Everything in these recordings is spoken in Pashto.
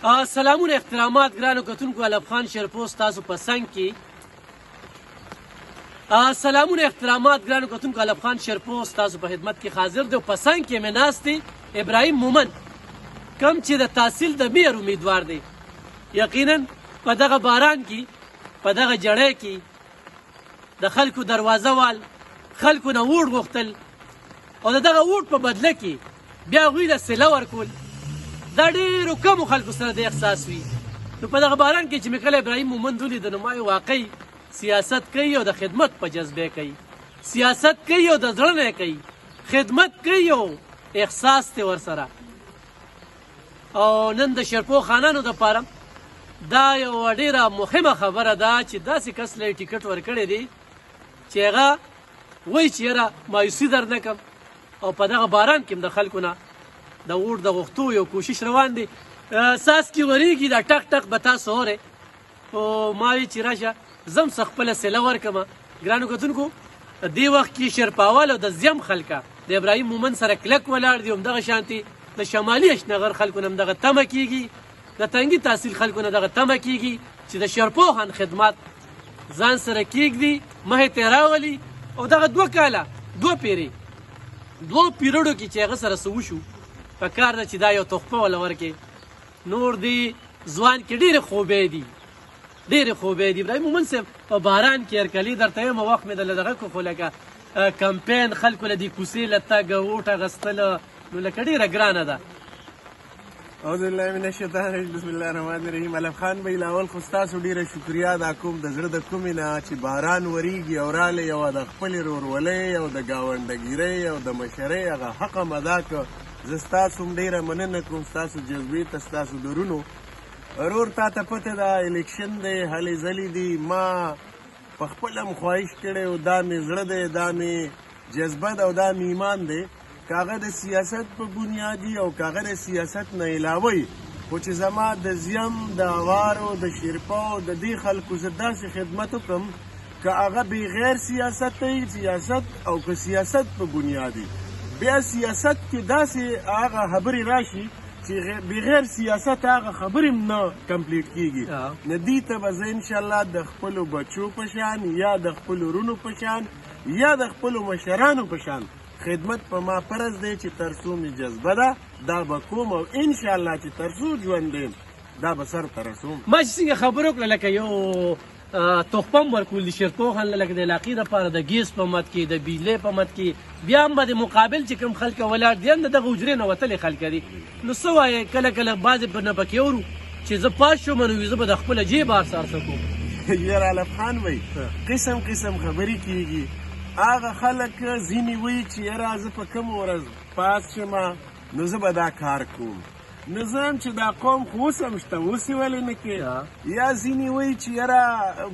سلامونه احترامات ګرانو کتونکو علب خان شرپوست تاسو په څنګ کې سلامونه احترامات ګرانو کتونکو علب خان شرپوست تاسو په خدمت کې حاضر دی او په څنګ کې مې ناست دی ابراهیم مومند کم چې د تحصیل د میر امیدوار دی. یقینا په دغه باران کې په دغه جړۍ کې د خلکو دروازه وال خلکو نه ووټ غوښتل او د دغه ووټ په بدله کې بیا هغوی له صله ورکول دا ډېرو کمو خلکو سره د احساس وي. نو په دغه باران کې چې مې کله ابراهیم مومند ولید نو ما واقعي سیاست کوي او د خدمت په جذبه کوي، سیاست کوي او د زړه نه کوي، خدمت کوي او احساس دی ورسره. او نن د شرپو خانانو دپاره دا یوه ډېره مهمه خبره ده چې داسې کس له ټیکټ ورکړی دی چې هغه وایي چې یاره مایوسي در نه کړم او په دغه باران کې هم د خلکو نه د ووټ د غوښتو یو کوشش روان دی. څاڅکي ورېږي دا ټک ټک به تاسو اورئ او ما وی چې راشه زه هم څه خپله صله ورکړمه. ګرانو کتونکو دې وخت کې شرپاوال او د زیم خلکه د ابراهیم مومند سره کلک ولاړ دي. همدغه شانتې د شمالي اشنغر خلکو نه هم دغه تمه کېږي، د تنګي تحصیل خلکو نه دغه تمه کېږي چې د شرپو خان خدمات ځان سره کېږدي مخې ته راولي او دغه دوه کاله دوه پیرې دوو پیریډو کې چې هغه سره څه وشو په کار ده چې دا یو تحفه وله ورکړې. نور دی ځوان کې ډېرې خوبې دي، ډېرې خوبې دي. ابراهیم مومند صاحب په باران کې هرکلي درته یم وخت مې د دغه کو خو لکه کمپین خلکو له دې کوڅې له تګ ووټ اخیستله نو لکه ډېره ګرانه ده. اعوذ بالله من الشیطان الرجیم بسم الله الرحمن الرحیم. علب خان بھائی لاول خو ستاسو ډېره شکریا ادا کوم د زړه د کومې نه چې باران وریږي او رالی او د خپلې ورورولۍ او د ګاونډګیرۍ او د مشرۍ هغه حق هم ادا کړه. زه ستاسو هم ډېره مننه کوم ستاسو جذبې ته ستاسو درونو. ورور تا ته پته ده الیکشن دی هلې ځلې دي ما په خپله هم خواهش کړی او دا مې زړه دی دا مې جذبه ده او دا مې ایمان دی که هغه د سیاست په بنیادي او که هغه د سیاست نه علاوه خو چې زما د زیم د اوارو د شرپاو د دې خلکو زه داسې خدمت وکړم که هغه بغیر سیاست دی سیاست او که سیاست په بنیادي بیا سیاست کې داسې هغه خبرې راشي چې بغیر سیاست هغه خبرې نه کمپلیټ کېږي. نو دې ته به زه انشاءالله د خپلو بچو په شان یا د خپلو ورونو په شان یا د خپلو مشرانو په شان خدمت په ما فرض دی چې تر څو مې جذبه ده دا به کوم او انشاءالله چې تر څو ژوند یم دا به سر ته رسوم. ما چې څنګه خبرې وکړه لکه یو تحفه هم ورکول د شرپو خان لکه د علاقې دپاره د ګیس په مد کې د بجلۍ په مد کې بیا هم به د مقابل چې کوم خلک ولاړ دي هم د دغه حجرې نه وتلې خلک دي. نو څه وایې کله کله بعضې نه پکې اورو چې زه پاس شوم نو زه به د خپله جیب هرڅه کوم. یار علب خان وایي قسم قسم خبرې کېږي. هغه خلک ځینې وایي چې یاره زه په کوم ورځ پاس شمه نو زه به دا کار کوم. نو زه هم چې دا قوم خو اوس هم شته اوس یې ولې نه کې. یا ځینې وایي چې یاره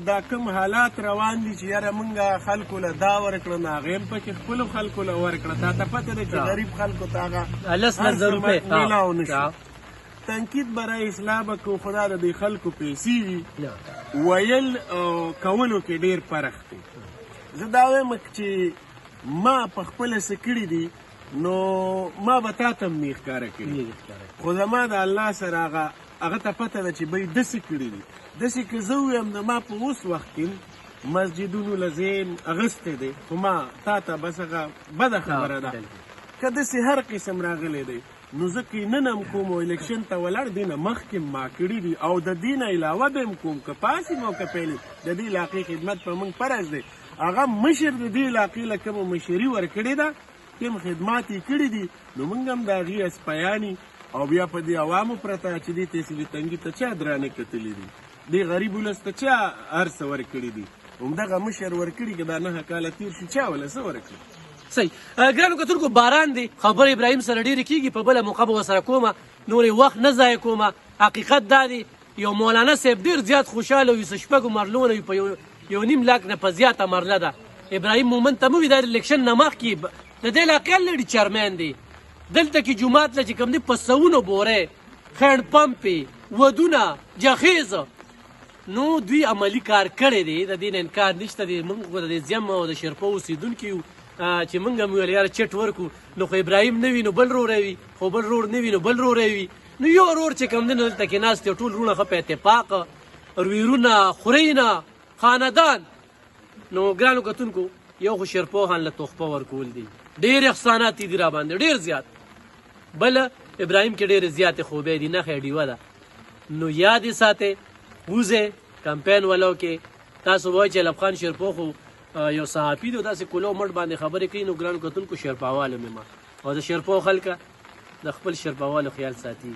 دا کوم حالات روان دي چې یاره مونږ خلکو له دا ورکړه نو هغې هم پکې خپلو خلکو له ورکړه. تا ته پته دی چې غریب خلکو ته هغه میلاو نه شي. تنقید برای اصلاح به کو خدا د دې خلکو پیسې وي ویل کولو کې ډېر فرق دی. زه دا وایم چې ما په خپله څه کړي دي نو ما به تا ته هم نه ښکاره کړي خو زما د الله سره هغه ته پته ده چې بی داسې کړي دي. داسې که زه ویم نو ما په اوس وخت کې مسجدونو له ځای اخیستی دی خو ما تا ته بس هغه بده خبره ده که داسې هر قسم راغلی دی نو زه کیننه هم کوم او الیکشن ته ولاړ دې نه مخکې ما کړي دي او د دې نه علاوه به هم کوم که پاس یم او که پیل د دې علاقې خدمت په موږ فرض دی. هغه مشر د دې علاقې له کومه مشري ورکړې ده کوم خدمات یې کړي دي نو موږ هم د هغې اسپیانې او بیا په دې عوامو پرته چې دې تحصیلي تنګي ته چا درانه کتلي دي دې غریب ولس ته چا هر څه ورکړي دي همدغه مشر ورکړي که دا 9 کاله تېر شي چا وله څه ورکړي. صحیح. ګرانو کتونکو باران دی خبر ابراهیم سره ډېرې کېږي په بله موقع به ورسره کومه نورې وخت نه ضایع کومه. حقیقت دا دی یو مولانا صاحب ډېر زیات خوشحاله وي 6 مرلونه وي په یو نیم لاک نه په زیاته مرله ده. ابراهیم مومند ته مو وي دا الیکشن نه مخکې د دې علاقې لري چیرمین دی دلته کې جومات له چې کوم دی په سوونو بورې خیڼ پمپې ودونه جخیزه نو دوی عملي کار کړی دی د دې نه انکار نشته دی. موږ د زیم او د شرپو اوسېدونکي یو چې موږ هم ویل یاره چټ ورکو نو خو ابراهیم نه وي نو بل روری وي خو بل رور نه وي نو بل روری وي نو یو ورور چې کوم دی نو دلته کې ناست دی ټول وروڼه ښه په اتفاق ویرونه خورینه خاندان نو ګرانو کتونکو یو خو شیرپوهان له تحفه ورکول دي ډېر احسانات دي را باندې ډېر زیات بله ابراهیم کې ډېرې زیاتې خوبۍ دي نښې ډیوه ده نو یاد یې ساتئ ووځئ کمپین ولو کې تاسو وایئ چې ایلب خان شیرپو خو یو صحافي دی او داسې کولو مټ باندې خبرې کوي نو ګرانو کتونکو شیرپاوالو مې ما او د شیرپو خلکه د خپل شیرپاوالو خیال ساتي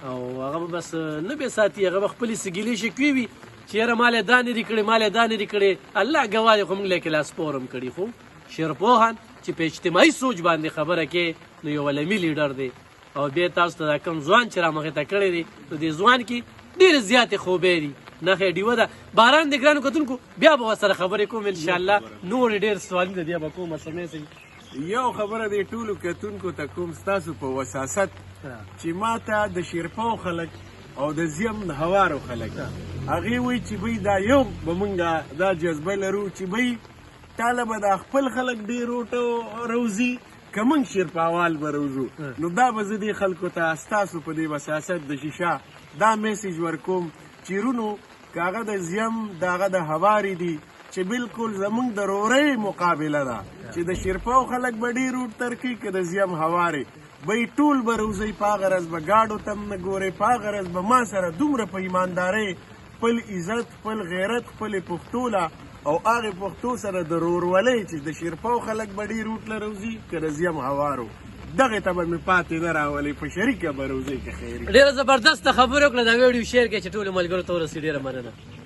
او هغه به بس نه به ساتي هغه به خپلې سګیلې شکوي وي چې یاره ما له دا نري کړې ما له دا نري کړې الله ګواه دی خو موږ له کلاس پورم کړي خو شیرپوهان چې په اجتماعي سوچ باندې خبره کې نو یو علمي لیډر دی او بیا تاسو ته دا کوم ځوان چې رامخې ته کړی دی نو دې ځوان کې ډېرې زیاتې خوبۍ دي نښې ډیوه ده باران د ګرانو کتونکو بیا به ورسره خبرې کوم انشاءالله نورې ډېر سوالونه بیا به کوم سمې سي یو خبره دی ټولو کتونکو ته کوم ستاسو په وساست چې ما ته د شیرپو خلک او د زیم د هوارو خلک هغې وایي چې بی دا یو به مونږ دا جذبه لرو چې بی تاله به دا خپل خلک ډېر روزي که موږ شیرپاوال به روزو نو دا به زه دې خلکو ته ستاسو په دې وساست د شیشه دا میسیج ورکوم چې رونو که هغه د زیم د هغه د هوارې دي چې بالکل زمونږ د رورۍ مقابله ده چې د شیرپاو خلک به ډېر ورتر کوي که د زیم هوارې بی ټول به روزئ په هغه ورځ به ګاډو ته نه ګورئ په هغه ورځ به ما سره دومره په ایماندارۍ خپل عزت خپل غیرت خپلې پښتو له او هغې پښتو سره د رورولۍ چې د شیرپاو خلک به ډېر وټله روزي که د زیم هوارو دغې ته به مې پاتې نه راولئ په شریکه به روزئ که خیري ډېره زبردسته خبرې وکړه دا ویډیو شیر کړئ چې ټولو ملګرو ته ورسي ډېره مننه